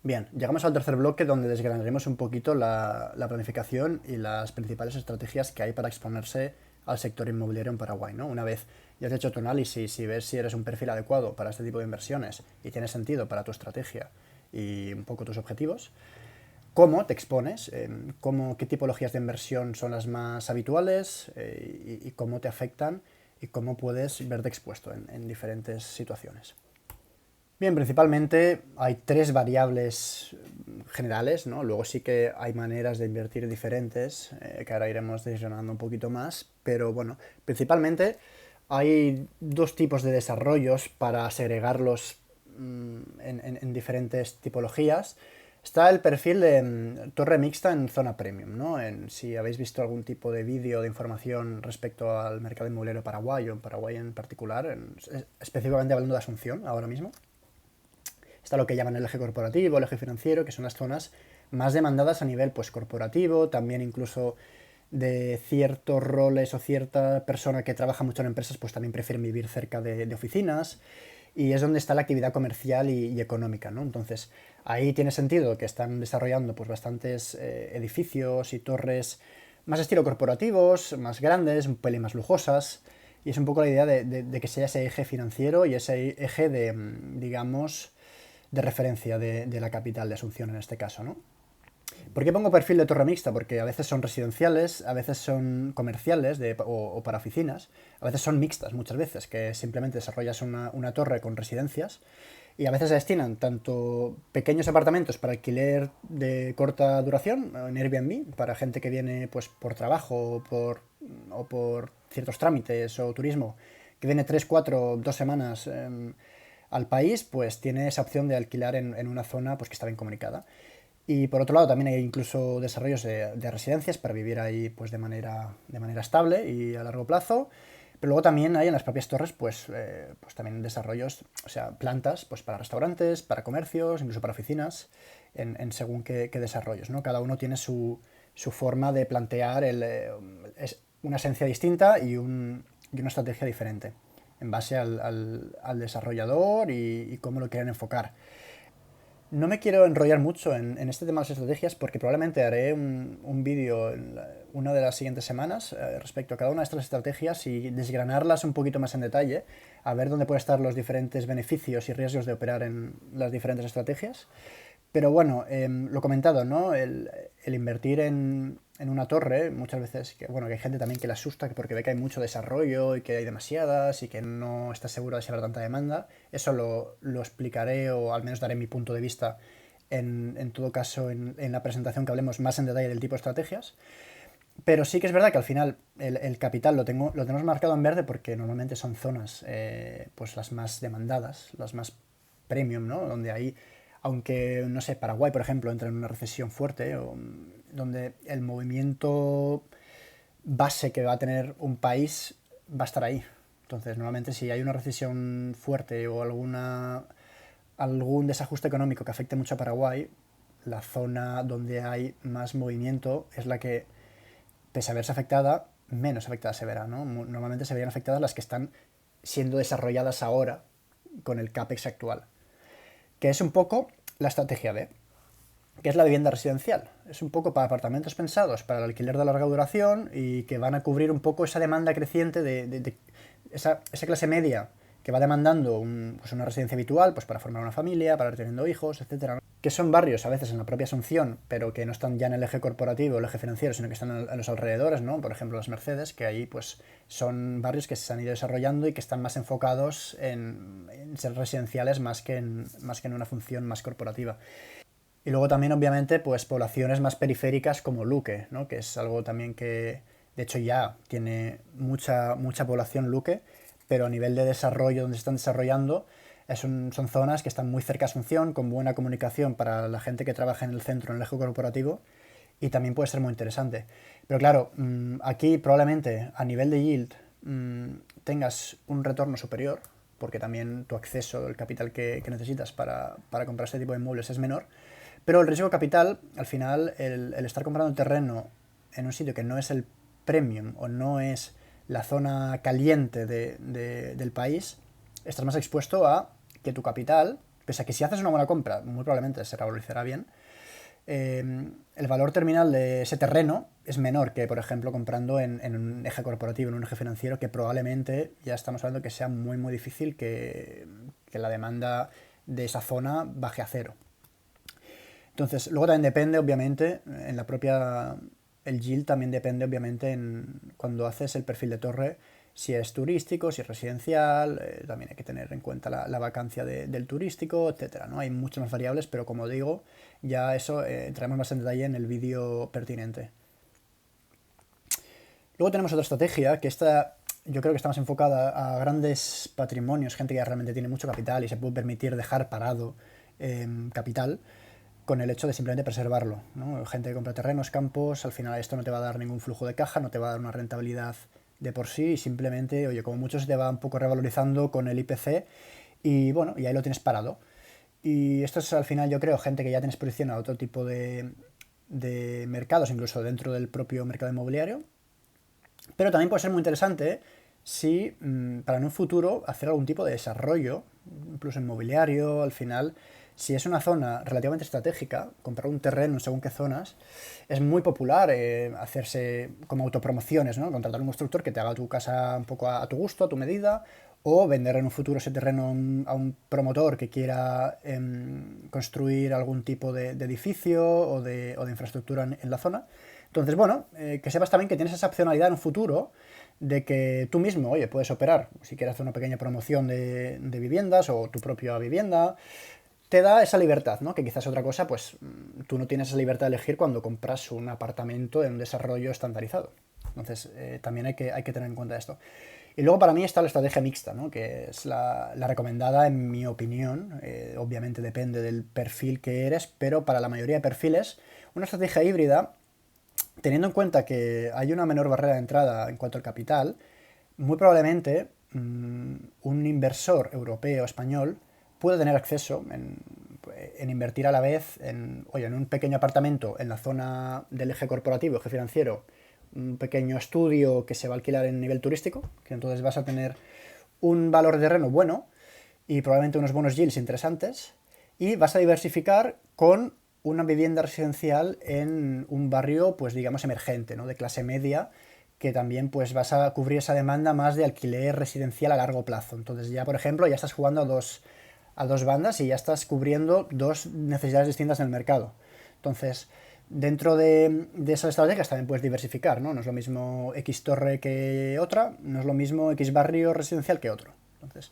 Bien, llegamos al tercer bloque donde desgranaremos un poquito la planificación y las principales estrategias que hay para exponerse al sector inmobiliario en Paraguay, ¿no? Una vez ya has hecho tu análisis y ves si eres un perfil adecuado para este tipo de inversiones y tiene sentido para tu estrategia y un poco tus objetivos, cómo te expones, qué tipologías de inversión son las más habituales y cómo te afectan y cómo puedes verte expuesto en diferentes situaciones. Bien, principalmente hay tres variables generales, ¿no? Luego sí que hay maneras de invertir diferentes, que ahora iremos desgranando un poquito más, pero bueno, principalmente hay dos tipos de desarrollos para segregarlos en diferentes tipologías. Está el perfil de torre mixta en zona premium, ¿no? Si habéis visto algún tipo de vídeo de información respecto al mercado inmobiliario paraguayo, en Paraguay en particular, específicamente hablando de Asunción ahora mismo, está lo que llaman el eje corporativo, el eje financiero, que son las zonas más demandadas a nivel pues, corporativo, también incluso de ciertos roles o cierta persona que trabaja mucho en empresas, pues también prefieren vivir cerca de oficinas y es donde está la actividad comercial y económica, ¿no? Entonces, ahí tiene sentido que están desarrollando pues bastantes edificios y torres más estilo corporativos, más grandes, un pelín más lujosas, y es un poco la idea de que sea ese eje financiero y ese eje de, digamos, de referencia de la capital de Asunción en este caso, ¿no? ¿Por qué pongo perfil de torre mixta? Porque a veces son residenciales, a veces son comerciales o para oficinas, a veces son mixtas muchas veces, que simplemente desarrollas una torre con residencias y a veces se destinan tanto pequeños apartamentos para alquiler de corta duración, en Airbnb, para gente que viene pues por trabajo o por ciertos trámites o turismo, que viene 3 4 2 semanas al país, pues tiene esa opción de alquilar en una zona pues, que está bien comunicada. Y por otro lado también hay incluso desarrollos de residencias para vivir ahí pues de manera estable y a largo plazo. Pero luego también hay en las propias torres pues también desarrollos, o sea, plantas pues para restaurantes, para comercios, incluso para oficinas, en según qué desarrollos, ¿no? Cada uno tiene su forma de plantear es una esencia distinta y una estrategia diferente en base al desarrollador y cómo lo quieren enfocar. No me quiero enrollar mucho en este tema de las estrategias porque probablemente haré un vídeo en una de las siguientes semanas respecto a cada una de estas estrategias y desgranarlas un poquito más en detalle, a ver dónde pueden estar los diferentes beneficios y riesgos de operar en las diferentes estrategias. Pero bueno, lo comentado, ¿no? El invertir en una torre, muchas veces, que hay gente también que le asusta porque ve que hay mucho desarrollo y que hay demasiadas y que no está seguro de si habrá tanta demanda. Eso lo explicaré o al menos daré mi punto de vista en todo caso en la presentación que hablemos más en detalle del tipo de estrategias. Pero sí que es verdad que al final el capital lo tenemos marcado en verde porque normalmente son zonas pues las más demandadas, las más premium, ¿no? Donde hay, aunque, no sé, Paraguay, por ejemplo, entra en una recesión fuerte, donde el movimiento base que va a tener un país va a estar ahí. Entonces, normalmente si hay una recesión fuerte o algún desajuste económico que afecte mucho a Paraguay, la zona donde hay más movimiento es la que, pese a verse afectada, menos afectada se verá, ¿no? Normalmente se verían afectadas las que están siendo desarrolladas ahora con el CAPEX actual, que es un poco la estrategia B, que es la vivienda residencial. Es un poco para apartamentos pensados para el alquiler de larga duración y que van a cubrir un poco esa demanda creciente de esa clase media que va demandando pues una residencia habitual pues para formar una familia, para ir teniendo hijos, etcétera, ¿no? Que son barrios a veces en la propia Asunción, pero que no están ya en el eje corporativo o el eje financiero, sino que están en los alrededores, ¿no? Por ejemplo, las Mercedes, que ahí pues son barrios que se han ido desarrollando y que están más enfocados en ser residenciales más que en una función más corporativa. Y luego también, obviamente, pues poblaciones más periféricas como Luque, ¿no? Que es algo también que, de hecho, ya tiene mucha población Luque, pero a nivel de desarrollo, donde se están desarrollando, son zonas que están muy cerca de Asunción, con buena comunicación para la gente que trabaja en el centro, en el eje corporativo, y también puede ser muy interesante. Pero claro, aquí probablemente a nivel de yield tengas un retorno superior, porque también tu acceso, el capital que necesitas para comprar este tipo de inmuebles es menor, pero el riesgo capital, al final, el estar comprando terreno en un sitio que no es el premium o no es la zona caliente del país, estás más expuesto a que tu capital, pese a que si haces una buena compra, muy probablemente se revalorizará bien, el valor terminal de ese terreno es menor que, por ejemplo, comprando en un eje corporativo, en un eje financiero, que probablemente ya estamos hablando que sea muy, muy difícil que la demanda de esa zona baje a cero. Entonces, luego también depende, obviamente, en la propia... El yield también depende, obviamente, cuando haces el perfil de torre, si es turístico, si es residencial, también hay que tener en cuenta la vacancia del turístico, etcétera, ¿no? Hay muchas más variables, pero como digo, ya eso entraremos más en detalle en el vídeo pertinente. Luego tenemos otra estrategia, que esta yo creo que está más enfocada a grandes patrimonios, gente que realmente tiene mucho capital y se puede permitir dejar parado capital con el hecho de simplemente preservarlo, ¿no? Gente que compra terrenos, campos, al final esto no te va a dar ningún flujo de caja, no te va a dar una rentabilidad de por sí y simplemente, oye, como mucho se te va un poco revalorizando con el IPC y bueno, y ahí lo tienes parado. Y esto es al final, yo creo, gente que ya tiene exposición a otro tipo de mercados, incluso dentro del propio mercado inmobiliario. Pero también puede ser muy interesante si para en un futuro hacer algún tipo de desarrollo, incluso inmobiliario, al final, si es una zona relativamente estratégica, comprar un terreno en según qué zonas, es muy popular hacerse como autopromociones, ¿no? Contratar un constructor que te haga tu casa un poco a tu gusto, a tu medida, o vender en un futuro ese terreno a un promotor que quiera construir algún tipo de edificio o de infraestructura en la zona. Entonces, bueno, que sepas también que tienes esa opcionalidad en un futuro de que tú mismo, oye, puedes operar, si quieres hacer una pequeña promoción de viviendas o tu propia vivienda, te da esa libertad, ¿no? Que quizás otra cosa, pues tú no tienes esa libertad de elegir cuando compras un apartamento en un desarrollo estandarizado. Entonces, también hay que tener en cuenta esto. Y luego para mí está la estrategia mixta, ¿no? Que es la recomendada en mi opinión. Obviamente depende del perfil que eres, pero para la mayoría de perfiles, una estrategia híbrida, teniendo en cuenta que hay una menor barrera de entrada en cuanto al capital, muy probablemente un inversor europeo o español puede tener acceso en invertir a la vez en un pequeño apartamento en la zona del eje corporativo, eje financiero, un pequeño estudio que se va a alquilar en nivel turístico, que entonces vas a tener un valor de terreno bueno y probablemente unos buenos yields interesantes, y vas a diversificar con una vivienda residencial en un barrio, pues digamos, emergente, ¿no? De clase media, que también pues vas a cubrir esa demanda más de alquiler residencial a largo plazo. Entonces ya, por ejemplo, ya estás jugando a dos bandas y ya estás cubriendo dos necesidades distintas en el mercado. Entonces, dentro de esas estrategias también puedes diversificar, ¿no? No es lo mismo X torre que otra, no es lo mismo X barrio residencial que otro. Entonces,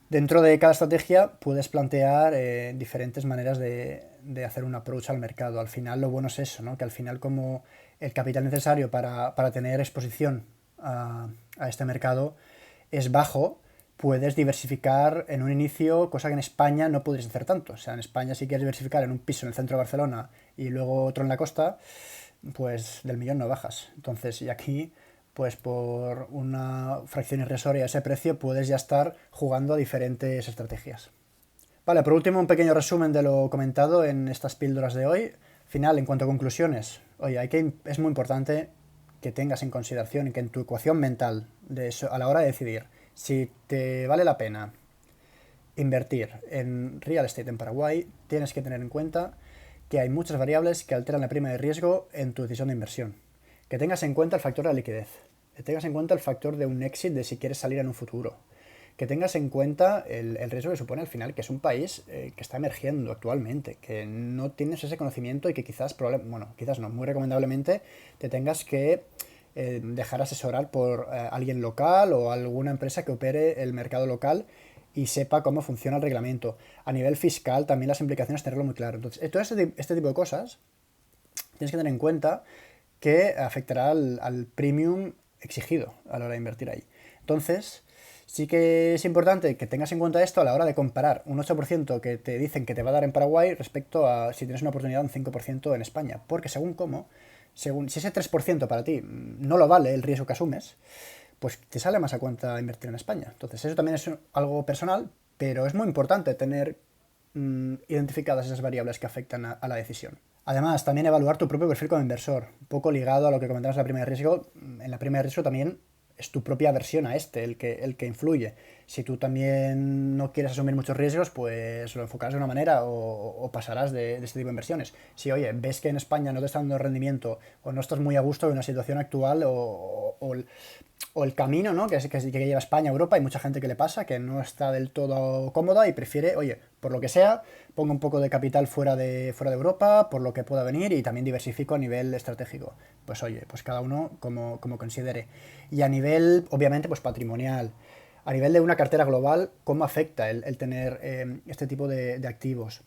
dentro de cada estrategia puedes plantear diferentes maneras de hacer un approach al mercado. Al final lo bueno es eso, ¿no? Que al final como el capital necesario para tener exposición a este mercado es bajo, puedes diversificar en un inicio, cosa que en España no podrías hacer tanto. O sea, en España si quieres diversificar en un piso en el centro de Barcelona y luego otro en la costa, pues del millón no bajas. Entonces, y aquí, pues por una fracción irrisoria de ese precio, puedes ya estar jugando a diferentes estrategias. Vale, por último, un pequeño resumen de lo comentado en estas píldoras de hoy. Final, en cuanto a conclusiones, oye, es muy importante que tengas en consideración y que en tu ecuación mental de eso, a la hora de decidir si te vale la pena invertir en real estate en Paraguay, tienes que tener en cuenta que hay muchas variables que alteran la prima de riesgo en tu decisión de inversión. Que tengas en cuenta el factor de la liquidez, que tengas en cuenta el factor de un exit de si quieres salir en un futuro, que tengas en cuenta el riesgo que supone al final que es un país que está emergiendo actualmente, que no tienes ese conocimiento y que quizás no, muy recomendablemente te tengas que dejar asesorar por alguien local o alguna empresa que opere el mercado local y sepa cómo funciona el reglamento. A nivel fiscal también las implicaciones tenerlo muy claro. Entonces, todo este tipo de cosas tienes que tener en cuenta que afectará al premium exigido a la hora de invertir ahí. Entonces, sí que es importante que tengas en cuenta esto a la hora de comparar un 8% que te dicen que te va a dar en Paraguay respecto a si tienes una oportunidad de un 5% en España. Porque si ese 3% para ti no lo vale el riesgo que asumes, pues te sale más a cuenta invertir en España. Entonces eso también es algo personal, pero es muy importante tener identificadas esas variables que afectan a la decisión. Además, también evaluar tu propio perfil como inversor, un poco ligado a lo que comentabas en la prima de riesgo. En la prima de riesgo también es tu propia versión a el que influye. Si tú también no quieres asumir muchos riesgos, pues lo enfocarás de una manera o pasarás de este tipo de inversiones. Si, oye, ves que en España no te está dando rendimiento o no estás muy a gusto en la situación actual o el camino, ¿no? Que lleva España a Europa, hay mucha gente que le pasa, que no está del todo cómoda y prefiere, oye, por lo que sea, pongo un poco de capital fuera de Europa, por lo que pueda venir y también diversifico a nivel estratégico. Pues oye, pues cada uno como considere. Y a nivel, obviamente, pues patrimonial. A nivel de una cartera global, ¿cómo afecta el tener este tipo de activos?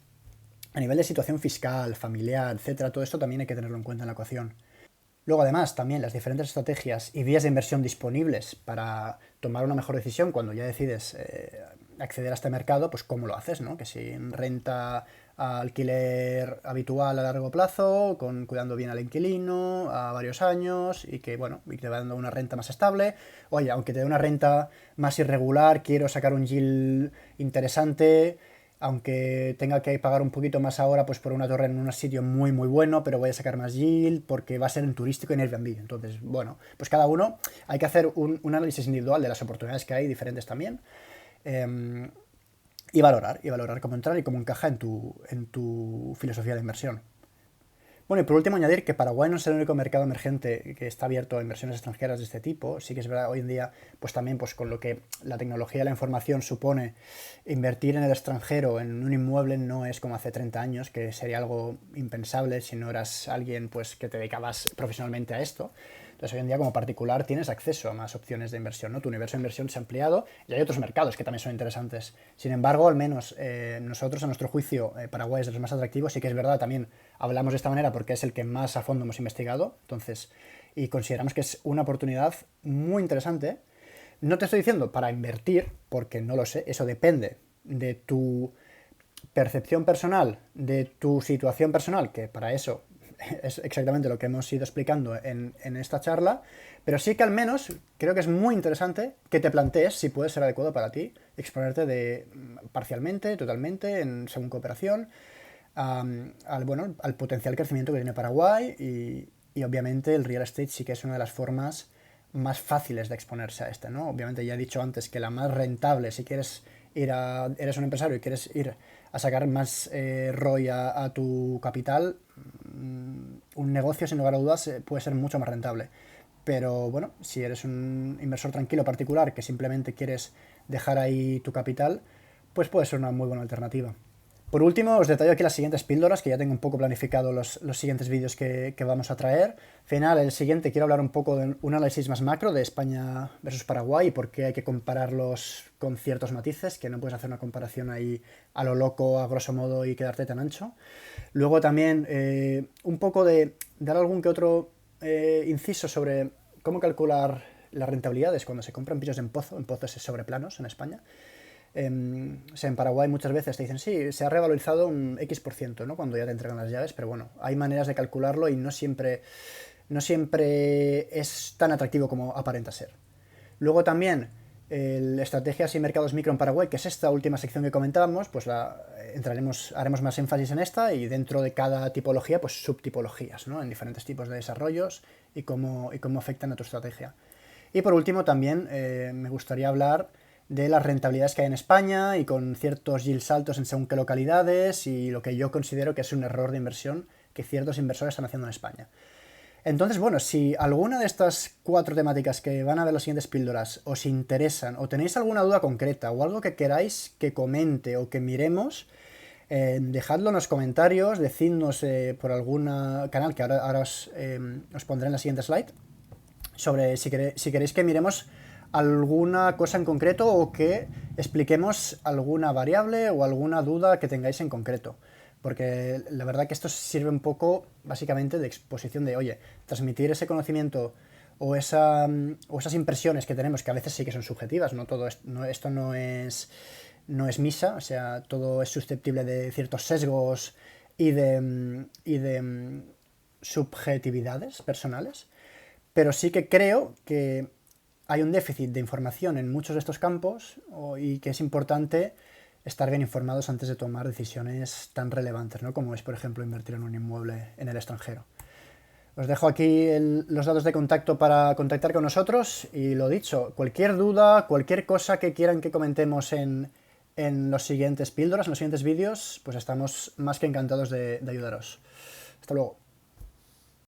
A nivel de situación fiscal, familiar, etcétera, todo esto también hay que tenerlo en cuenta en la ecuación. Luego, además, también las diferentes estrategias y vías de inversión disponibles para tomar una mejor decisión cuando ya decides acceder a este mercado, pues cómo lo haces, ¿no? Que si renta a alquiler habitual a largo plazo, cuidando bien al inquilino a varios años y que, bueno, y te va dando una renta más estable. Oye, aunque te dé una renta más irregular, quiero sacar un yield interesante, aunque tenga que pagar un poquito más ahora pues por una torre en un sitio muy muy bueno, pero voy a sacar más yield porque va a ser en turístico y en Airbnb. Entonces, bueno, pues cada uno hay que hacer un análisis individual de las oportunidades que hay, diferentes también, eh, y valorar cómo entrar y cómo encaja en tu filosofía de inversión. Bueno, y por último añadir que Paraguay no es el único mercado emergente que está abierto a inversiones extranjeras de este tipo. Sí que es verdad, hoy en día, pues también pues con lo que la tecnología y la información supone, invertir en el extranjero en un inmueble no es como hace 30 años, que sería algo impensable si no eras alguien pues que te dedicabas profesionalmente a esto. Entonces, hoy en día, como particular, tienes acceso a más opciones de inversión, ¿no? Tu universo de inversión se ha ampliado y hay otros mercados que también son interesantes. Sin embargo, al menos nosotros, a nuestro juicio, Paraguay es de los más atractivos. Sí que es verdad, también hablamos de esta manera porque es el que más a fondo hemos investigado. Entonces, y consideramos que es una oportunidad muy interesante. No te estoy diciendo para invertir, porque no lo sé, eso depende de tu percepción personal, de tu situación personal, que para eso es exactamente lo que hemos ido explicando en esta charla, pero sí que al menos creo que es muy interesante que te plantees si puede ser adecuado para ti exponerte de parcialmente, totalmente, según cooperación, bueno, al potencial crecimiento que tiene Paraguay y obviamente el real estate sí que es una de las formas más fáciles de exponerse a este, ¿no? Obviamente ya he dicho antes que la más rentable, si quieres eres un empresario y quieres ir a sacar más ROI a tu capital, un negocio sin lugar a dudas puede ser mucho más rentable. Pero bueno, si eres un inversor tranquilo particular que simplemente quieres dejar ahí tu capital, pues puede ser una muy buena alternativa. Por último, os detallo aquí las siguientes píldoras, que ya tengo un poco planificado los siguientes vídeos que vamos a traer. Final, el siguiente quiero hablar un poco de un análisis más macro de España versus Paraguay y por qué hay que compararlos con ciertos matices, que no puedes hacer una comparación ahí a lo loco, a grosso modo, y quedarte tan ancho. Luego también un poco de dar algún que otro inciso sobre cómo calcular las rentabilidades cuando se compran pisos en pozos sobre planos en España. O sea, en Paraguay muchas veces te dicen, sí, se ha revalorizado un X%, ¿no? Cuando ya te entregan las llaves, pero bueno, hay maneras de calcularlo y no siempre es tan atractivo como aparenta ser. Luego también estrategias y mercados micro en Paraguay, que es esta última sección que comentábamos, pues haremos más énfasis en esta y dentro de cada tipología, pues subtipologías, ¿no? En diferentes tipos de desarrollos y cómo afectan a tu estrategia. Y por último también me gustaría hablar de las rentabilidades que hay en España y con ciertos yields altos en según qué localidades y lo que yo considero que es un error de inversión que ciertos inversores están haciendo en España. Entonces, bueno, si alguna de estas 4 temáticas que van a ver las siguientes píldoras os interesan o tenéis alguna duda concreta o algo que queráis que comente o que miremos, dejadlo en los comentarios, decidnos por algún canal que ahora os pondré en la siguiente slide, sobre si queréis que miremos alguna cosa en concreto o que expliquemos alguna variable o alguna duda que tengáis en concreto. Porque la verdad que esto sirve un poco básicamente de exposición de, oye, transmitir ese conocimiento o esas impresiones que tenemos, que a veces sí que son subjetivas, no todo esto no es misa, o sea, todo es susceptible de ciertos sesgos y de subjetividades personales, pero sí que creo que hay un déficit de información en muchos de estos campos y que es importante estar bien informados antes de tomar decisiones tan relevantes, ¿no? Como es, por ejemplo, invertir en un inmueble en el extranjero. Os dejo aquí los datos de contacto para contactar con nosotros y lo dicho, cualquier duda, cualquier cosa que quieran que comentemos en los siguientes píldoras, en los siguientes vídeos, pues estamos más que encantados de ayudaros. Hasta luego.